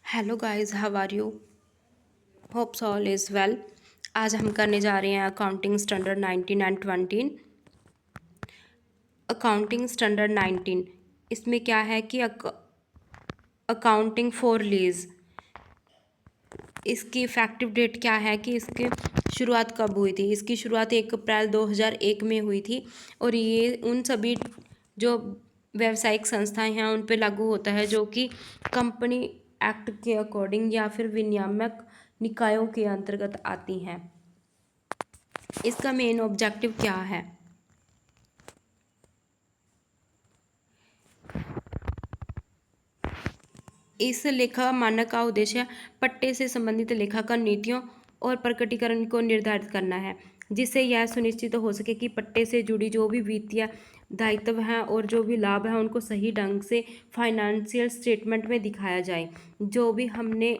Hello guys, how are you? Hopes all is well. आज हम करने जा रहे हैं accounting standard 19 and 20। Accounting standard 19 इसमें क्या है कि अकाउंटिंग फॉर लीज, इसकी इफ़ेक्टिव डेट क्या है कि इसकी शुरुआत कब हुई थी। इसकी शुरुआत 1 अप्रैल 2001 में हुई थी और ये उन सभी जो व्यावसायिक संस्थाएं हैं उन पे लागू होता है जो कि कंपनी एक्ट के अकॉर्डिंग या फिर विनियामक निकायों के अंतर्गत आती हैं। इसका मेन ऑब्जेक्टिव क्या है? इस लेखा मानक का उद्देश्य पट्टे से संबंधित लेखाकार नीतियों और प्रकटीकरण को निर्धारित करना है, जिससे यह सुनिश्चित हो सके कि पट्टे से जुड़ी जो भी वित्तीय दायित्व हैं और जो भी लाभ है उनको सही ढंग से फाइनेंशियल स्टेटमेंट में दिखाया जाए। जो भी हमने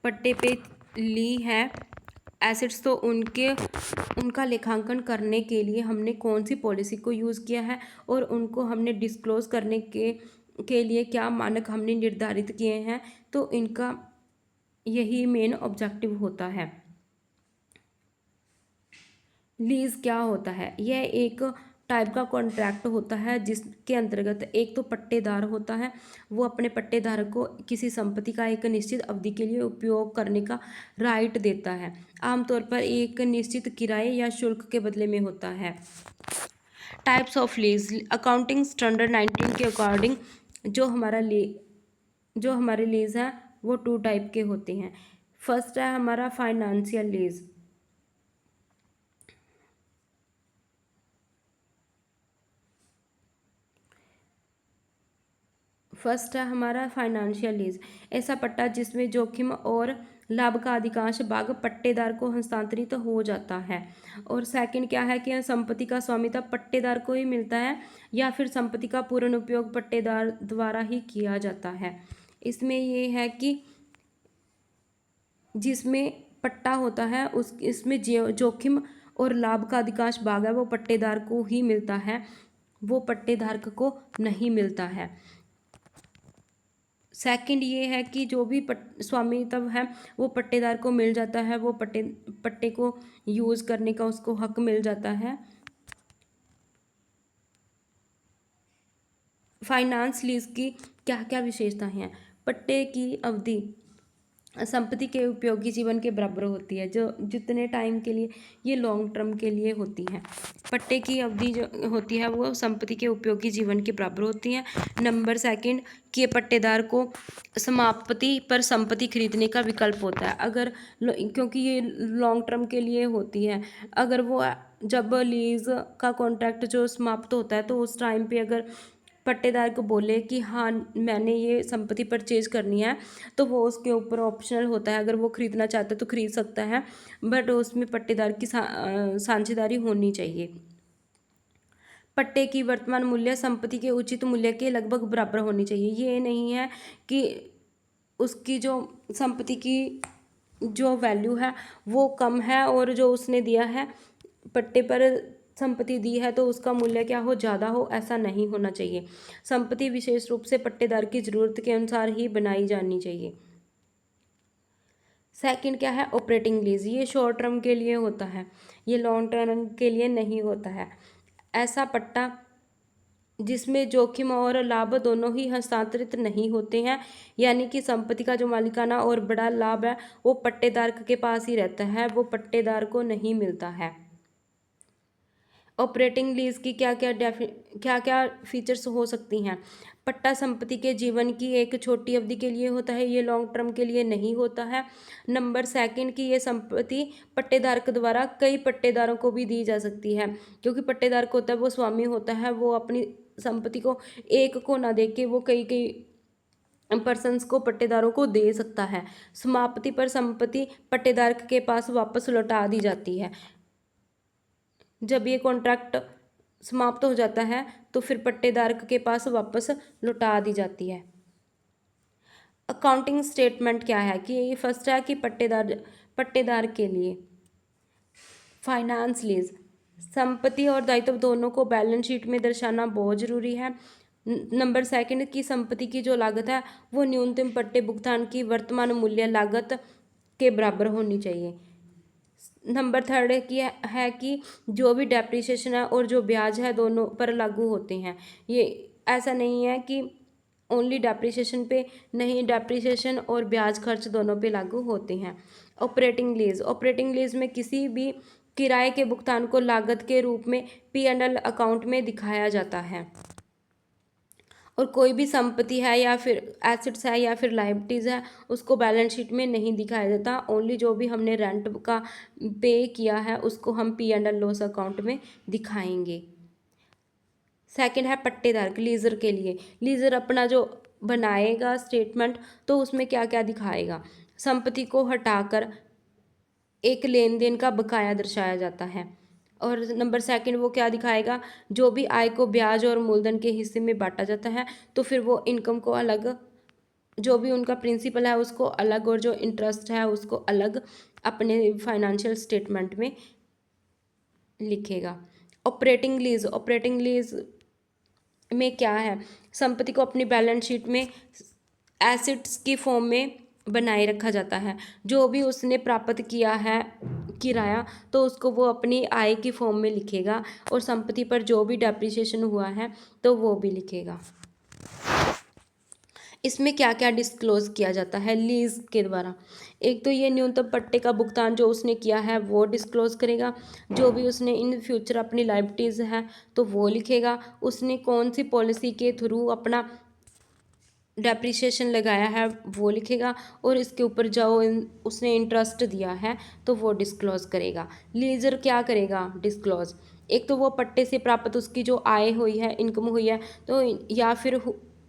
पट्टे पे ली है एसेट्स, तो उनका लेखांकन करने के लिए हमने कौन सी पॉलिसी को यूज़ किया है और उनको हमने डिस्क्लोज करने के लिए क्या मानक हमने निर्धारित किए हैं, तो इनका यही मेन ऑब्जेक्टिव होता है। लीज क्या होता है? यह एक टाइप का कॉन्ट्रैक्ट होता है जिसके अंतर्गत एक तो पट्टेदार होता है, वो अपने पट्टेदार को किसी संपत्ति का एक निश्चित अवधि के लिए उपयोग करने का राइट देता है। आमतौर पर एक निश्चित किराए या शुल्क के बदले में होता है। Types of lease accounting standard 19 के अकॉर्डिंग जो हमारे लीज है वो 2 टाइप के होते हैं। फर्स्ट है हमारा फाइनेंशियल लीज। फर्स्ट है हमारा फाइनेंशियल लीज, ऐसा पट्टा जिसमें जोखिम और लाभ का अधिकांश भाग पट्टेदार को हस्तांतरित हो जाता है। और सेकंड क्या है कि संपत्ति का स्वामित्व पट्टेदार को ही मिलता है या फिर संपत्ति का पूर्ण उपयोग पट्टेदार द्वारा ही किया जाता है। इसमें ये है कि जिसमें पट्टा होता है उस इसमें जोखिम और लाभ का अधिकांश भाग है वो पट्टेदार को ही मिलता है, वो पट्टेधारक को नहीं मिलता है। सेकंड ये है कि जो भी स्वामित्व है वो पट्टेदार को मिल जाता है, वो पट्टे को यूज़ करने का उसको हक मिल जाता है। फाइनेंस लीज की क्या क्या विशेषताएं हैं? पट्टे की अवधि संपत्ति के उपयोगी जीवन के बराबर होती है, जो जितने टाइम के लिए ये लॉन्ग टर्म के लिए होती है। पट्टे की अवधि जो होती है वो संपत्ति के उपयोगी जीवन के बराबर होती है। नंबर सेकंड कि पट्टेदार को समाप्ति पर संपत्ति खरीदने का विकल्प होता है, अगर क्योंकि ये लॉन्ग टर्म के लिए होती है। अगर वो जब लीज का कॉन्ट्रैक्ट जो समाप्त होता है तो उस टाइम पे अगर पट्टेदार को बोले कि हाँ मैंने ये संपत्ति परचेज करनी है, तो वो उसके ऊपर ऑप्शनल होता है, अगर वो खरीदना चाहता है तो खरीद सकता है, बट उसमें पट्टेदार की साझेदारी होनी चाहिए। पट्टे की वर्तमान मूल्य संपत्ति के उचित मूल्य के लगभग बराबर होनी चाहिए। ये नहीं है कि उसकी जो संपत्ति की जो वैल्यू है वो कम है और जो उसने दिया है पट्टे पर संपत्ति दी है तो उसका मूल्य क्या हो, ज़्यादा हो, ऐसा नहीं होना चाहिए। संपत्ति विशेष रूप से पट्टेदार की ज़रूरत के अनुसार ही बनाई जानी चाहिए। सेकंड क्या है? Operating lease. ये शॉर्ट टर्म के लिए होता है, ये लॉन्ग टर्म के लिए नहीं होता है। ऐसा पट्टा जिसमें जोखिम और लाभ दोनों ही हस्तांतरित नहीं होते हैं, यानी कि संपत्ति का जो मालिकाना और बड़ा लाभ है वो पट्टेदार के पास ही रहता है, वो पट्टेदार को नहीं मिलता है। ऑपरेटिंग लीज की क्या क्या फीचर्स हो सकती हैं? पट्टा संपत्ति के जीवन की एक छोटी अवधि के लिए होता है, ये लॉन्ग टर्म के लिए नहीं होता है। नंबर सेकंड कि ये संपत्ति पट्टेदारक द्वारा कई पट्टेदारों को भी दी जा सकती है, क्योंकि पट्टेदार को होता है वो स्वामी होता है, वो अपनी संपत्ति को एक को ना दे के वो कई कई पर्सन्स को पट्टेदारों को दे सकता है। समाप्ति पर संपत्ति पट्टेदार के पास वापस लौटा दी जाती है। जब ये कॉन्ट्रैक्ट समाप्त हो जाता है तो फिर पट्टेदार के पास वापस लौटा दी जाती है। अकाउंटिंग स्टेटमेंट क्या है कि ये फर्स्ट है कि पट्टेदार के लिए फाइनेंस लीज, संपत्ति और दायित्व दोनों को बैलेंस शीट में दर्शाना बहुत जरूरी है। नंबर सेकंड की संपत्ति की जो लागत है वो न्यूनतम पट्टे भुगतान की वर्तमान मूल्य लागत के बराबर होनी चाहिए। नंबर थर्ड की है कि जो भी डेप्रिसिएशन है और जो ब्याज है दोनों पर लागू होते हैं। ये ऐसा नहीं है कि ओनली डेप्रिसिएशन पे नहीं, डेप्रिसिएशन और ब्याज खर्च दोनों पे लागू होते हैं। ऑपरेटिंग लीज में किसी भी किराए के भुगतान को लागत के रूप में P&L अकाउंट में दिखाया जाता है। और कोई भी संपत्ति है या फिर एसेट्स है या फिर लायबिलिटीज़ है उसको बैलेंस शीट में नहीं दिखाया जाता। ओनली जो भी हमने रेंट का पे किया है उसको हम P&L लॉस अकाउंट में दिखाएंगे। सेकंड है पट्टेदार लीजर के लिए। लीजर अपना जो बनाएगा स्टेटमेंट तो उसमें क्या क्या दिखाएगा। संपत्ति को हटाकर एक लेन देन का बकाया दर्शाया जाता है। और नंबर सेकंड वो क्या दिखाएगा, जो भी आय को ब्याज और मूलधन के हिस्से में बांटा जाता है तो फिर वो इनकम को अलग, जो भी उनका प्रिंसिपल है उसको अलग और जो इंटरेस्ट है उसको अलग अपने फाइनेंशियल स्टेटमेंट में लिखेगा। ऑपरेटिंग लीज में क्या है, संपत्ति को अपनी बैलेंस शीट में एसेट्स की फॉर्म में बनाए रखा जाता है। जो भी उसने प्राप्त किया है किराया तो उसको वो अपनी आय की फॉर्म में लिखेगा और संपत्ति पर जो भी डेप्रिसिएशन हुआ है तो वो भी लिखेगा। इसमें क्या क्या डिस्क्लोज किया जाता है लीज के द्वारा। एक तो ये न्यूनतम पट्टे का भुगतान जो उसने किया है वो डिस्क्लोज करेगा। जो भी उसने इन फ्यूचर अपनी लायबिलिटीज़ है तो वो लिखेगा। उसने कौन सी पॉलिसी के थ्रू अपना डेप्रिसिएशन लगाया है वो लिखेगा। और इसके ऊपर जो उसने इंटरेस्ट दिया है तो वो डिस्क्लोज करेगा। लीजर क्या करेगा डिस्क्लोज, एक तो वो पट्टे से प्राप्त उसकी जो आय हुई है, इनकम हुई है तो या फिर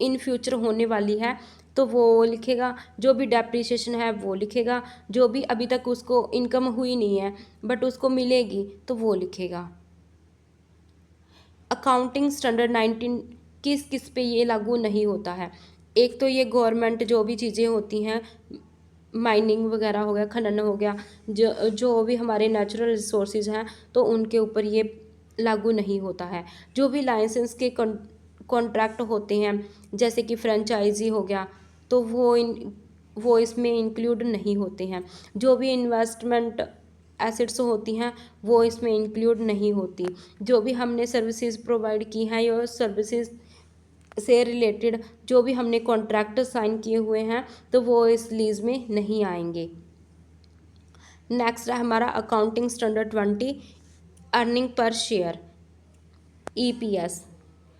इन फ्यूचर होने वाली है तो वो लिखेगा। जो भी डेप्रिसिएशन है वो लिखेगा। जो भी अभी तक उसको इनकम हुई नहीं है बट उसको मिलेगी तो वो लिखेगा। अकाउंटिंग स्टैंडर्ड 19 किस किस पे ये लागू नहीं होता है। एक तो ये गवर्नमेंट जो भी चीज़ें होती हैं, माइनिंग वगैरह हो गया, खनन हो गया, जो भी हमारे नेचुरल रिसोर्सेज हैं तो उनके ऊपर ये लागू नहीं होता है। जो भी लाइसेंस के कॉन्ट्रैक्ट होते हैं जैसे कि फ्रेंचाइजी हो गया तो वो इसमें इंक्लूड नहीं होते हैं। जो भी इन्वेस्टमेंट एसेट्स होती हैं वो इसमें इंक्लूड नहीं होती। जो भी हमने सर्विसेज प्रोवाइड की हैं या सर्विसेज से रिलेटेड जो भी हमने कॉन्ट्रैक्ट साइन किए हुए हैं तो वो इस लीज में नहीं आएंगे। नेक्स्ट है हमारा accounting standard 20 earning per share EPS।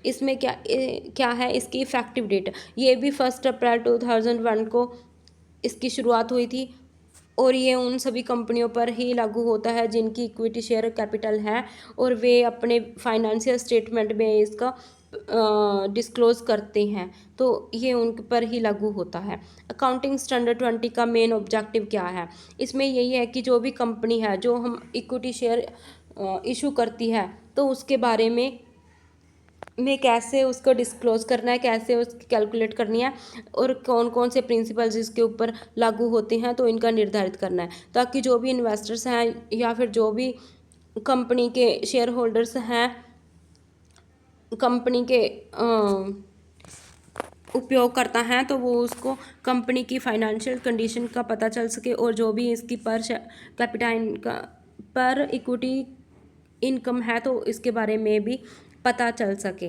इसमें क्या है इसकी इफेक्टिव डेट, ये भी 1 अप्रैल 2001 को इसकी शुरुआत हुई थी और ये उन सभी कंपनियों पर ही लागू होता है जिनकी इक्विटी शेयर कैपिटल है और वे अपने फाइनेंशियल स्टेटमेंट में इसका डिस्क्लोज करते हैं तो ये उन पर ही लागू होता है। अकाउंटिंग स्टैंडर्ड 20 का मेन ऑब्जेक्टिव क्या है, इसमें यही है कि जो भी कंपनी है जो हम इक्विटी शेयर इशू करती है तो उसके बारे में कैसे उसको डिस्क्लोज करना है, कैसे उसकी कैलकुलेट करनी है और कौन कौन से प्रिंसिपल्स इसके ऊपर लागू होते हैं तो इनका निर्धारित करना है, ताकि जो भी इन्वेस्टर्स हैं या फिर जो भी कंपनी के शेयर होल्डर्स हैं कंपनी के उपयोग करता है तो वो उसको कंपनी की फाइनेंशियल कंडीशन का पता चल सके और जो भी इसकी पर कैपिटल का पर इक्विटी इनकम है तो इसके बारे में भी पता चल सके।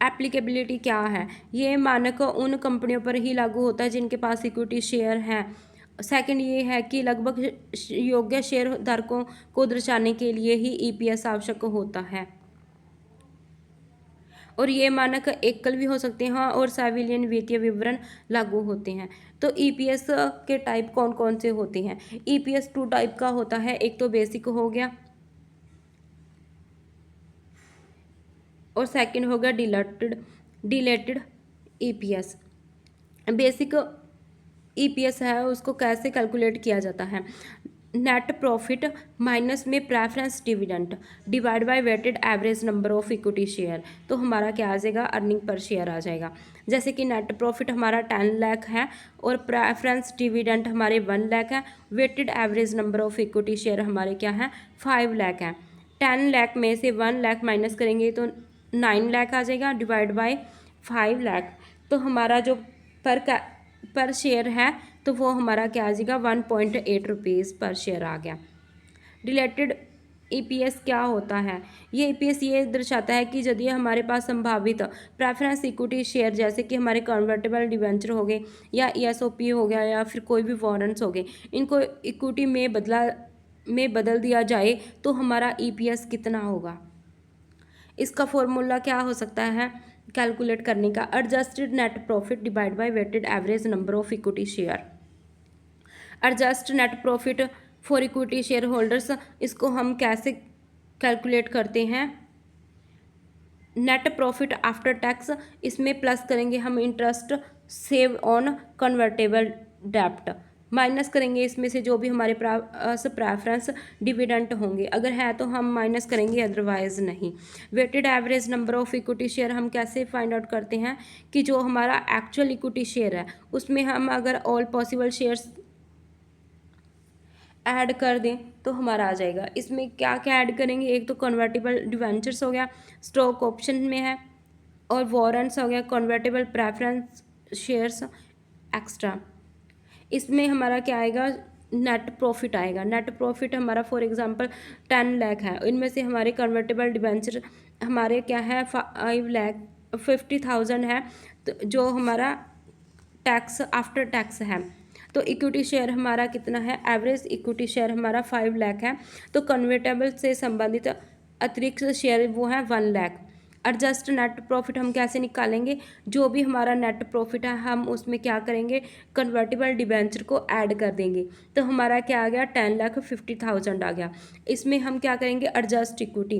एप्लीकेबिलिटी क्या है, ये मानक उन कंपनियों पर ही लागू होता है जिनके पास इक्विटी शेयर है। सेकंड ये है कि लगभग योग्य शेयर धारकों को दर्शाने के लिए ही EPS आवश्यक होता है और ये मानक एकल भी हो सकते हैं और साइविलियन वित्तीय विवरण लागू होते हैं। तो EPS के टाइप कौन कौन से होते हैं, EPS 2 टाइप का होता है। एक तो बेसिक हो गया और सेकंड हो गया डिलेटेड EPS। बेसिक EPS है उसको कैसे कैलकुलेट किया जाता है, नेट प्रॉफिट माइनस में preference dividend divide by weighted average number of equity share, तो हमारा क्या आ जाएगा अर्निंग पर शेयर आ जाएगा। जैसे कि नेट प्रॉफिट हमारा 10 लाख है और प्रेफरेंस डिविडेंड हमारे 1 लाख है, weighted average number of equity share हमारे क्या है 5 लाख है। 10 लाख में से 1 लाख माइनस करेंगे तो 9 लाख आ जाएगा डिवाइड बाय 5 लाख, तो हमारा जो पर शेयर है तो वो हमारा क्या आ जाएगा 1.8 रुपीज़ पर शेयर आ गया। रिलेटेड ईपीएस क्या होता है? ये ईपीएस ये दर्शाता है कि यदि हमारे पास संभावित प्रेफरेंस इक्विटी शेयर जैसे कि हमारे कन्वर्टेबल डिवेंचर हो गए या ईएसओपी हो गया या फिर कोई भी वारंट्स हो गए, इनको इक्विटी में बदल दिया जाए तो हमारा ईपीएस कितना होगा। इसका फॉर्मूला क्या हो सकता है कैलकुलेट करने का? Adjusted net profit divide by weighted average number of equity share. Adjust net profit for equity share holders, इसको हम कैसे कैलकुलेट करते हैं? नेट प्रॉफिट आफ्टर टैक्स, इसमें प्लस करेंगे हम इंटरेस्ट सेव ऑन कन्वर्टेबल डेप्ट, माइनस करेंगे इसमें से जो भी हमारे प्रेफरेंस डिविडेंट होंगे, अगर है तो हम माइनस करेंगे अदरवाइज नहीं। Weighted average number of equity share हम कैसे फाइंड आउट करते हैं कि जो हमारा एक्चुअल इक्विटी शेयर है उसमें हम अगर ऑल पॉसिबल शेयर्स ऐड कर दें तो हमारा आ जाएगा। इसमें क्या क्या ऐड करेंगे? एक तो कन्वर्टेबल डिवेंचर्स हो गया, स्टॉक ऑप्शन में है, और वारंट्स हो गया, कन्वर्टेबल प्रेफरेंस शेयर्स एक्स्ट्रा। इसमें हमारा क्या आएगा? नेट प्रॉफिट आएगा। नेट प्रॉफिट हमारा फॉर एग्जांपल 10 लाख है, इनमें से हमारे कन्वर्टेबल डिवेंचर हमारे क्या है 5,50,000 है, तो जो हमारा टैक्स आफ्टर टैक्स है, तो इक्विटी शेयर हमारा कितना है? एवरेज इक्विटी शेयर हमारा 5 लाख है, तो कन्वर्टेबल से संबंधित अतिरिक्त शेयर वो है 1 लाख। एडजस्ट नेट प्रॉफिट हम कैसे निकालेंगे? जो भी हमारा नेट प्रॉफिट है हम उसमें क्या करेंगे? कन्वर्टेबल डिबेंचर को ऐड कर देंगे, तो हमारा क्या आ गया? 10,50,000 आ गया। इसमें हम क्या करेंगे? Adjust equity.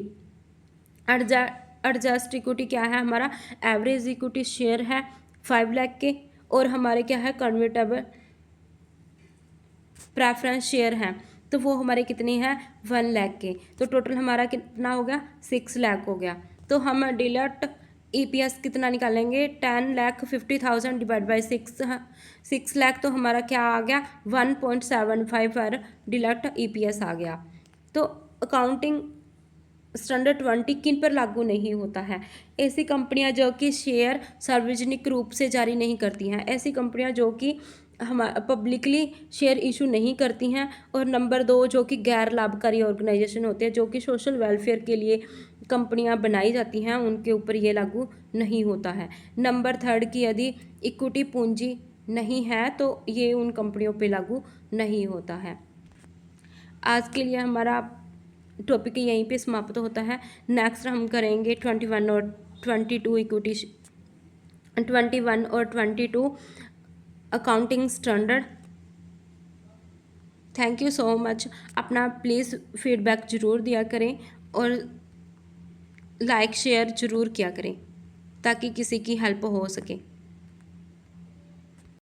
एडजस्ट इक्विटी क्या है? हमारा एवरेज इक्विटी शेयर है 5 लाख के, और हमारे क्या है? कन्वर्टेबल प्रेफरेंस शेयर हैं, तो वो हमारे कितने हैं? 1 लाख के, तो टोटल हमारा कितना हो गया? 6 लाख हो गया। तो हम डिलट ईपीएस कितना निकालेंगे? 10,50,000 डिवाइड बाई 6 लाख, तो हमारा क्या आ गया? 1.75 पर डिलट ईपीएस आ गया। तो अकाउंटिंग स्टैंडर्ड 20 किन पर लागू नहीं होता है? ऐसी कंपनियां जो कि शेयर सार्वजनिक रूप से जारी नहीं करती हैं, ऐसी कंपनियां जो कि हम पब्लिकली शेयर इशू नहीं करती हैं, और नंबर 2 जो कि गैर लाभकारी ऑर्गेनाइजेशन होते हैं जो कि सोशल वेलफेयर के लिए कंपनियां बनाई जाती हैं, उनके ऊपर ये लागू नहीं होता है। नंबर 3 की यदि इक्विटी पूंजी नहीं है तो ये उन कंपनियों पे लागू नहीं होता है। आज के लिए हमारा टॉपिक यहीं पे समाप्त होता है। नेक्स्ट हम करेंगे 21 और 22 इक्विटी 21 और 22 accounting standard. Thank you so much. अपना प्लीज़ फीडबैक ज़रूर दिया करें और लाइक शेयर ज़रूर किया करें ताकि किसी की हेल्प हो सके।